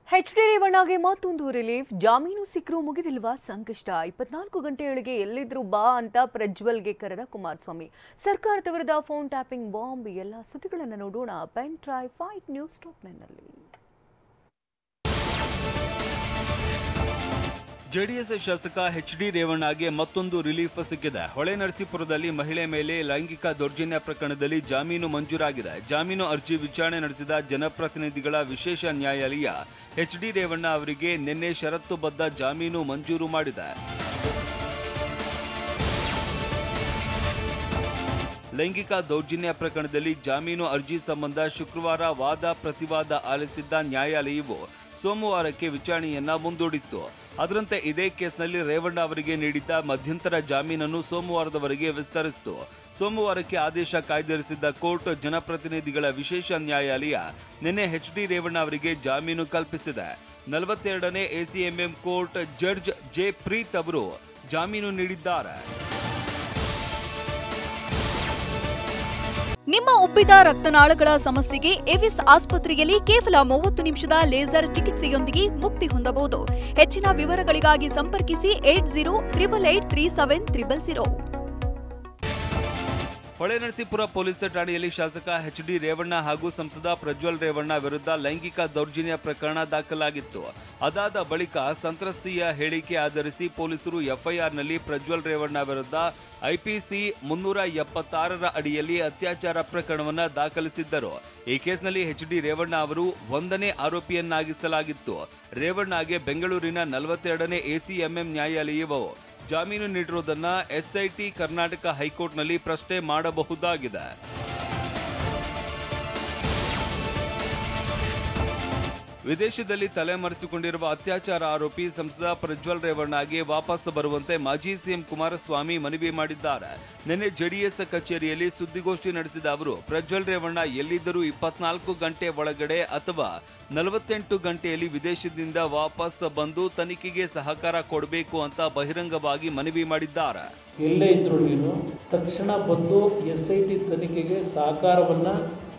H D. ರೇವಣ್ಣಗೆ ಮತ್ತೊಂದು relief. ಜಾಮೀನು ಸಿಕ್ಕರೂ ಮುಗಿದಿಲ್ವಾ ಸಂಕಷ್ಟ. 24 ಗಂಟೆಯೊಳಗೆ ಎಲ್ಲಿದ್ರು ಬಾ ಅಂತ ಪ್ರಜ್ವಲ್ಗೆ ಕರೆದ ಕುಮಾರಸ್ವಾಮಿ. ಸರ್ಕಾರದ ವಿರುದ್ಧ ಫೋನ್ ಟ್ಯಾಪಿಂಗ್ ಬಾಂಬ್. ಎಲ್ಲ ಸುದ್ದಿಗಳನ್ನು ನೋಡೋಣ ಪೆನ್ ಡ್ರೈವ್ ಫೈಟ್ ನ್ಯೂಸ್ ಟಾಪ್ನಲ್ಲಿ. ಜೆಡಿಎಸ್ ಶಾಸಕ ಎಚ್.ಡಿ. ರೇವಣ್ಣಗೆ ಮತ್ತೊಂದು ರಿಲೀಫ್ ಸಿಕ್ಕಿದೆ. ಹೊಳೆನರಸೀಪುರದಲ್ಲಿ ಮಹಿಳೆ ಮೇಲೆ ಲೈಂಗಿಕ ದೌರ್ಜನ್ಯ ಪ್ರಕರಣದಲ್ಲಿ ಜಾಮೀನು ಮಂಜೂರಾಗಿದೆ. ಜಾಮೀನು ಅರ್ಜಿ ವಿಚಾರಣೆ ನಡೆಸಿದ ಜನಪ್ರತಿನಿಧಿಗಳ ವಿಶೇಷ ನ್ಯಾಯಾಲಯ ಎಚ್.ಡಿ. ರೇವಣ್ಣ ಅವರಿಗೆ ನಿನ್ನೆ ಷರತ್ತುಬದ್ಧ ಜಾಮೀನು ಮಂಜೂರು ಮಾಡಿದೆ. ಲೈಂಗಿಕ ದೌರ್ಜನ್ಯ ಪ್ರಕರಣದಲ್ಲಿ ಜಾಮೀನು ಅರ್ಜಿ ಸಂಬಂಧ ಶುಕ್ರವಾರ ವಾದ ಪ್ರತಿವಾದ ಆಲಿಸಿದ್ದ ನ್ಯಾಯಾಲಯವು ಸೋಮವಾರಕ್ಕೆ ವಿಚಾರಣೆಯನ್ನ ಮುಂದೂಡಿತ್ತು. ಅದರಂತೆ ಇದೇ ಕೇಸ್ನಲ್ಲಿ ರೇವಣ್ಣ ಅವರಿಗೆ ನೀಡಿದ್ದ ಮಧ್ಯಂತರ ಜಾಮೀನನ್ನು ಸೋಮವಾರದವರೆಗೆ ವಿಸ್ತರಿಸಿತು. ಸೋಮವಾರಕ್ಕೆ ಆದೇಶ ಕಾಯ್ದಿರಿಸಿದ್ದ ಕೋರ್ಟ್ ಜನಪ್ರತಿನಿಧಿಗಳ ವಿಶೇಷ ನ್ಯಾಯಾಲಯ ನಿನ್ನೆ ಎಚ್.ಡಿ. ರೇವಣ್ಣ ಅವರಿಗೆ ಜಾಮೀನು ಕಲ್ಪಿಸಿದೆ. 42ನೇ ACMM court judge J. Preet ಅವರು ಜಾಮೀನು ನೀಡಿದ್ದಾರೆ. ನಿಮ್ಮ ಉಬ್ಬಿದ ರಕ್ತನಾಳಗಳ ಸಮಸ್ಯೆಗೆ ಎವಿಸ್ ಆಸ್ಪತ್ರೆಯಲ್ಲಿ ಕೇವಲ 30 ನಿಮಿಷದ ಲೇಸರ್ ಚಿಕಿತ್ಸೆಯೊಂದಿಗೆ ಮುಕ್ತಿ ಹೊಂದಬಹುದು. ಹೆಚ್ಚಿನ ವಿವರಗಳಿಗಾಗಿ ಸಂಪರ್ಕಿಸಿ 8088837300. ಹೊಳೆನರಸೀಪುರ ಪೊಲೀಸ್ ಠಾಣೆಯಲ್ಲಿ ಶಾಸಕ ಎಚ್.ಡಿ. ರೇವಣ್ಣ ಹಾಗೂ ಸಂಸದ ಪ್ರಜ್ವಲ್ ರೇವಣ್ಣ ವಿರುದ್ಧ ಲೈಂಗಿಕ ದೌರ್ಜನ್ಯ ಪ್ರಕರಣ ದಾಖಲಾಗಿತ್ತು. ಅದಾದ ಬಳಿಕ ಸಂತ್ರಸ್ತೆಯ ಹೇಳಿಕೆ ಆಧರಿಸಿ ಪೊಲೀಸರು ಎಫ್ಐಆರ್ನಲ್ಲಿ ಪ್ರಜ್ವಲ್ ರೇವಣ್ಣ ವಿರುದ್ಧ ಐಪಿಸಿ 376ರ ಅಡಿಯಲ್ಲಿ ಅತ್ಯಾಚಾರ ಪ್ರಕರಣವನ್ನು ದಾಖಲಿಸಿದ್ದರು. ಈ ಕೇಸ್ನಲ್ಲಿ ಎಚ್.ಡಿ. ರೇವಣ್ಣ ಅವರು 1ನೇ ಆರೋಪಿಯನ್ನಾಗಿಸಲಾಗಿತ್ತು. ರೇವಣ್ಣಗೆ ಬೆಂಗಳೂರಿನ 42ನೇ ಎಸಿಎಂಎಂ ನ್ಯಾಯಾಲಯವು ಜಾಮೀನು ನೀಡಿರುವುದನ್ನು ಎಸ್ಐಟಿ ಕರ್ನಾಟಕ ಹೈಕೋರ್ಟ್ನಲ್ಲಿ ಪ್ರಶ್ನೆ ಮಾಡಬಹುದಾಗಿದೆ. ವಿದೇಶದಲ್ಲಿ ತಲೆಮರೆಸಿಕೊಂಡಿರುವ ಅತ್ಯಾಚಾರ ಆರೋಪಿ ಸಂಸದ ಪ್ರಜ್ವಲ್ ರೇವಣ್ಣಗೆ ವಾಪಸ್ ಬರುವಂತೆ ಮಾಜಿ ಸಿಎಂ ಕುಮಾರಸ್ವಾಮಿ ಮನವಿ ಮಾಡಿದ್ದಾರೆ. ನಿನ್ನೆ ಜೆಡಿಎಸ್ ಕಚೇರಿಯಲ್ಲಿ ಸುದ್ದಿಗೋಷ್ಠಿ ನಡೆಸಿದ ಅವರು ಪ್ರಜ್ವಲ್ ರೇವಣ್ಣ ಎಲ್ಲಿದ್ದರೂ 24 ಗಂಟೆ ಒಳಗಡೆ ಅಥವಾ 48 ಗಂಟೆಯಲ್ಲಿ ವಿದೇಶದಿಂದ ವಾಪಸ್ ಬಂದು ತನಿಖೆಗೆ ಸಹಕಾರ ಕೊಡಬೇಕು ಅಂತ ಬಹಿರಂಗವಾಗಿ ಮನವಿ ಮಾಡಿದ್ದಾರೆ. ಎಲ್ಲೇ ಇದ್ರು ನೀನು ತಕ್ಷಣ ಬಂದು ಎಸ್ಐಟಿ ತನಿಖೆಗೆ ಸಹಕಾರವನ್ನು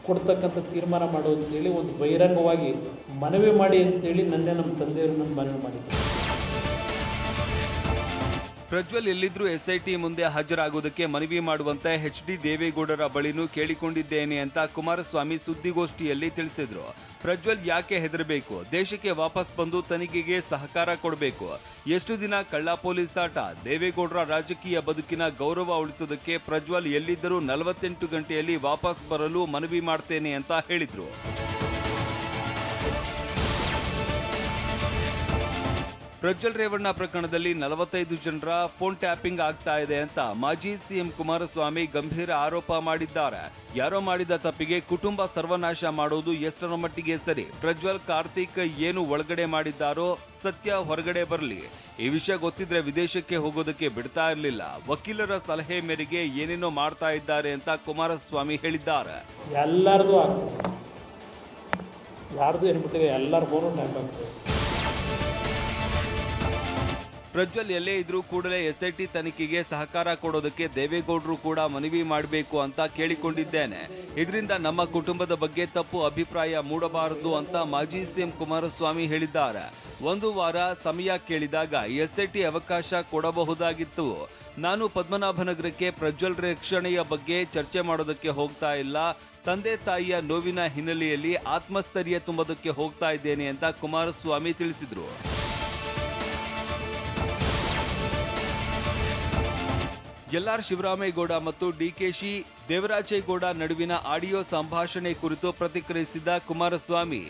ಕೊಡ್ತಕ್ಕಂಥ ತೀರ್ಮಾನ ಮಾಡೋದು ಅಂತೇಳಿ ಒಂದು ಬಹಿರಂಗವಾಗಿ ಮನವಿ ಮಾಡಿ ಅಂತೇಳಿ ನಮ್ಮ ತಂದೆಯವರು ನನ್ನ ಮನವಿ ಮಾಡಿದ್ದಾರೆ. ಪ್ರಜ್ವಲ್ ಎಲ್ಲಿದ್ರೂ ಎಸ್ಐಟಿ ಮುಂದೆ ಹಾಜರಾಗುವುದಕ್ಕೆ ಮನವಿ ಮಾಡುವಂತೆ ಎಚ್.ಡಿ. ದೇವೇಗೌಡರ ಬಳಿನೂ ಕೇಳಿಕೊಂಡಿದ್ದೇನೆ ಅಂತ ಕುಮಾರಸ್ವಾಮಿ ಸುದ್ದಿಗೋಷ್ಠಿಯಲ್ಲಿ ತಿಳಿಸಿದ್ರು. ಪ್ರಜ್ವಲ್ ಯಾಕೆ ಹೆದರಬೇಕು? ದೇಶಕ್ಕೆ ವಾಪಸ್ ಬಂದು ತನಿಖೆಗೆ ಸಹಕಾರ ಕೊಡಬೇಕು. ಎಷ್ಟು ದಿನ ಕಳ್ಳ ಪೊಲೀಸಾಟ? ದೇವೇಗೌಡರ ರಾಜಕೀಯ ಬದುಕಿನ ಗೌರವ ಉಳಿಸೋದಕ್ಕೆ ಪ್ರಜ್ವಲ್ ಎಲ್ಲಿದ್ದರೂ 48 ಗಂಟೆಯಲ್ಲಿ ವಾಪಸ್ ಬರಲು ಮನವಿ ಮಾಡ್ತೇನೆ ಅಂತ ಹೇಳಿದ್ರು. ಪ್ರಜ್ವಲ್ ರೇವಣ್ಣ ಪ್ರಕರಣದಲ್ಲಿ 45 ಜನರ ಫೋನ್ ಟ್ಯಾಪಿಂಗ್ ಆಗ್ತಾ ಇದೆ ಅಂತ ಮಾಜಿ ಸಿಎಂ ಕುಮಾರಸ್ವಾಮಿ ಗಂಭೀರ ಆರೋಪ ಮಾಡಿದ್ದಾರೆ. ಯಾರೋ ಮಾಡಿದ ತಪ್ಪಿಗೆ ಕುಟುಂಬ ಸರ್ವನಾಶ ಮಾಡೋದು ಎಷ್ಟರ ಮಟ್ಟಿಗೆ ಸರಿ? ಪ್ರಜ್ವಲ್ ಕಾರ್ತಿಕ್ ಏನು ಒಳಗಡೆ ಮಾಡಿದ್ದಾರೋ ಸತ್ಯ ಹೊರಗಡೆ ಬರಲಿ. ಈ ವಿಷಯ ಗೊತ್ತಿದ್ರೆ ವಿದೇಶಕ್ಕೆ ಹೋಗೋದಕ್ಕೆ ಬಿಡ್ತಾ ಇರಲಿಲ್ಲ. ವಕೀಲರ ಸಲಹೆ ಮೇರೆಗೆ ಏನೇನೋ ಮಾಡ್ತಾ ಇದ್ದಾರೆ ಅಂತ ಕುಮಾರಸ್ವಾಮಿ ಹೇಳಿದ್ದಾರೆ. ಎಲ್ಲರದು ಯಾರ್ದು ಏನ್ಬಿಟ್ಟಿದೆ, ಎಲ್ಲರ ಫೋನು ಟ್ಯಾಪ್ ಆಗ್ತದೆ. ಪ್ರಜ್ವಲ್ ಎಲ್ಲೇ ಇದ್ರೂ ಕೂಡಲೇ ಎಸ್ಐಟಿ ತನಿಖೆಗೆ ಸಹಕಾರ ಕೊಡೋದಕ್ಕೆ ದೇವೇಗೌಡರು ಕೂಡ ಮನವಿ ಮಾಡಬೇಕು ಅಂತ ಕೇಳಿಕೊಂಡಿದ್ದೇನೆ. ಇದರಿಂದ ನಮ್ಮ ಕುಟುಂಬದ ಬಗ್ಗೆ ತಪ್ಪು ಅಭಿಪ್ರಾಯ ಮೂಡಬಾರದು ಅಂತ ಮಾಜಿ ಸಿಎಂ ಕುಮಾರಸ್ವಾಮಿ ಹೇಳಿದ್ದಾರೆ. 1 ವಾರ ಸಮಯ ಕೇಳಿದಾಗ ಎಸ್ಐಟಿ ಅವಕಾಶ ಕೊಡಬಹುದಾಗಿತ್ತು. ನಾನು ಪದ್ಮನಾಭನಗರಕ್ಕೆ ಪ್ರಜ್ವಲ್ ರಕ್ಷಣೆಯ ಬಗ್ಗೆ ಚರ್ಚೆ ಮಾಡೋದಕ್ಕೆ ಹೋಗ್ತಾ ಇಲ್ಲ. ತಂದೆ ತಾಯಿಯ ನೋವಿನ ಹಿನ್ನೆಲೆಯಲ್ಲಿ ಆತ್ಮಸ್ಥೈರ್ಯ ತುಂಬೋದಕ್ಕೆ ಹೋಗ್ತಾ ಇದ್ದೇನೆ ಅಂತ ಕುಮಾರಸ್ವಾಮಿ ತಿಳಿಸಿದ್ರು. ಎಲ್.ಆರ್. ಶಿವರಾಮೇಗೌಡ ಮತ್ತು ಡಿಕೆಶಿ ದೇವರಾಜೇಗೌಡ ನಡುವಿನ ಆಡಿಯೋ ಸಂಭಾಷಣೆ ಕುರಿತು ಪ್ರತಿಕ್ರಿಯಿಸಿದ ಕುಮಾರಸ್ವಾಮಿ,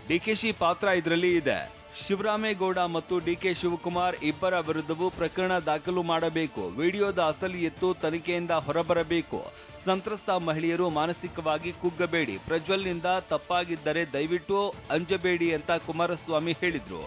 ಡಿಕೆಶಿ ಪಾತ್ರ ಇದರಲ್ಲಿ ಇದೆ. ಶಿವರಾಮೇಗೌಡ ಮತ್ತು ಡಿಕೆ ಶಿವಕುಮಾರ್ ಇಬ್ಬರ ವಿರುದ್ಧವೂ ಪ್ರಕರಣ ದಾಖಲು ಮಾಡಬೇಕು. ವಿಡಿಯೋದ ಅಸಲಿ ಎತ್ತು ತನಿಖೆಯಿಂದ ಹೊರಬರಬೇಕು. ಸಂತ್ರಸ್ತ ಮಹಿಳೆಯರು ಮಾನಸಿಕವಾಗಿ ಕುಗ್ಗಬೇಡಿ. ಪ್ರಜ್ವಲ್ನಿಂದ ತಪ್ಪಾಗಿದ್ದರೆ ದಯವಿಟ್ಟು ಅಂಜಬೇಡಿ ಅಂತ ಕುಮಾರಸ್ವಾಮಿ ಹೇಳಿದ್ರು.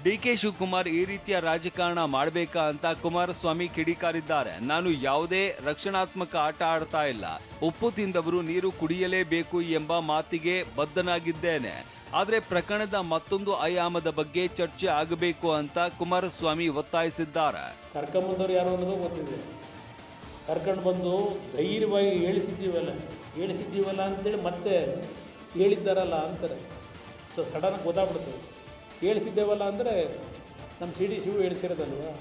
ಡಿಕೆ ಶಿವಕುಮಾರ್ ಈ ರೀತಿಯ ರಾಜಕಾರಣ ಮಾಡಬೇಕಾ ಅಂತ ಕುಮಾರಸ್ವಾಮಿ ಕಿಡಿಕಾರಿದ್ದಾರೆ. ನಾನು ಯಾವುದೇ ರಕ್ಷಣಾತ್ಮಕ ಆಟ ಆಡ್ತಾ ಇಲ್ಲ. ಉಪ್ಪು ತಿಂದವರು ನೀರು ಕುಡಿಯಲೇಬೇಕು ಎಂಬ ಮಾತಿಗೆ ಬದ್ಧನಾಗಿದ್ದೇನೆ. ಆದರೆ ಪ್ರಕರಣದ ಮತ್ತೊಂದು ಆಯಾಮದ ಬಗ್ಗೆ ಚರ್ಚೆ ಆಗಬೇಕು ಅಂತ ಕುಮಾರಸ್ವಾಮಿ ಒತ್ತಾಯಿಸಿದ್ದಾರೆ. ಕರ್ಕೊಂಡ್ಬಂದವ್ರು ಯಾರು ಅನ್ನೋದು ಗೊತ್ತಿದೆ. ಕರ್ಕೊಂಡು ಬಂದು ಧೈರ್ಯವಾಗಿ ಹೇಳಿಸಿದ್ದೀವಲ್ಲ. ಹೇಳಿಸಿದ್ದೀವಲ್ಲ ಅಂತೇಳಿ ಮತ್ತೆ ಹೇಳಿದ್ದಾರಲ್ಲ ಅಂತಾರೆ. ಸೊ ಸಡನ್ನಾಗಿ ಗೊತ್ತಾಗ್ಬಿಡ್ತದೆ. ಹೇಳಿಸಿದ್ದೇವಲ್ಲ ಅಂದರೆ ನಮ್ಮ ಸಿ ಡಿ ಶಿವು ಹೇಳಿಸಿರೋದಲ್ವ.